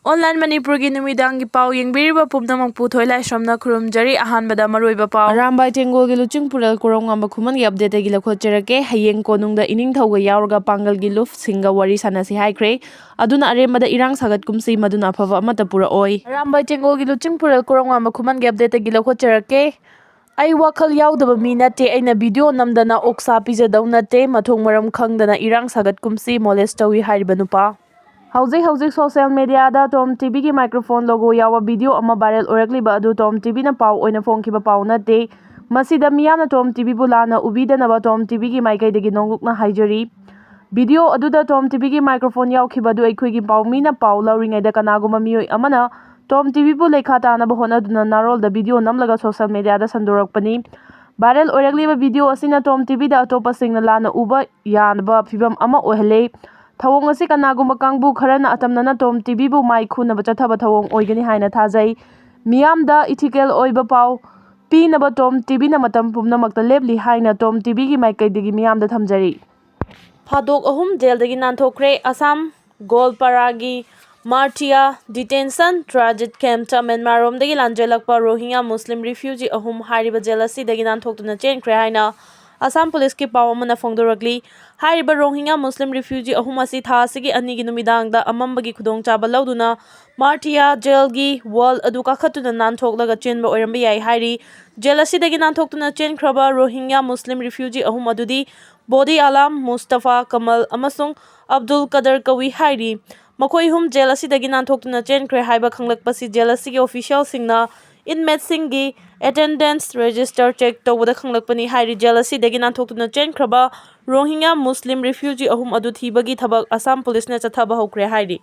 Online Manipuri numidangi pau yengbiriba pumnamang puthoi laisramna khurumjari ahanbada maroiba pau Arambai Tengol Luchingpurel Korounganba Khuman update gi lakhocherake hayeng konungda ining thauga yauraga pangal gi luf singa wari sanasi haikre aduna aremada irang sagat kumsi maduna phava amata pura oi Arambai Tengol Luchingpurel Korounganba Khuman update gi lakhocherake ai wakhal yaudaba mi nate aina video namdana oksa pijadau nate mathong maram khangdana irang sagat kumsi molest tawi hariba nupa Hauzik social media da Tom TV ki microphone logo yawa video ama viral orakliba adu Tom TV na pau oina phongkiba pau nate masida miyana Tom TV bulana ubidana ba Tom TV ki maikai degi nongukna haijari video adu da Tom TV ki microphone yaukhiba du aikhoi gi pau mina pau lauringai da kanaguma miyoi amana Tom TV bu lekha tana ba hona duna narol da video namlaga social media da sandorakpani viral orakliba video asina Tom TV da atopa singna lana uba yanba phibam ama ohele Thawong asi kanagumba kangbu kharana atamnana Tom TV bu mai khuna ba chathaba thawong oigani haina thajai miyam da ethical oiba pau pinaba Tom TV na matam pumna makta lebli haina Tom TV gi maikai digi miyam da thamjari Phadok ahum jail dagi nanthokre Assam Golparagi Martia detention transit camp ta Myanmarom dagi lanjelakpa Rohingya Muslim refugee ahum hariba jail asi dagi nanthokna chenkre haina Assam Police ki pawamana Sengdorakli hariba Rohingya Muslim refugee ahum asi tha asigi ani gi numidangda amambagi khudong chaba lauduna Martia jail gi wall adu kakhatuna nanthoklaga chenba oirambi yai hari jail asi dagi nanthoktuna chenkraba Rohingya Muslim refugee ahum adudi Bodi Alam Mustafa Kamal amasung Abdul Kader Kawi hari makoi hum jail asi dagi nanthokuna chenkre haiba khanglakpasi jail asi gi official singna inmate singi attendance register check tawada khanglakpani hairi jail asi dagi nanthokuna chenkraba Rohingya Muslim refugee ahum adu thibagi thabak Assam Police na chathaba hokre hairi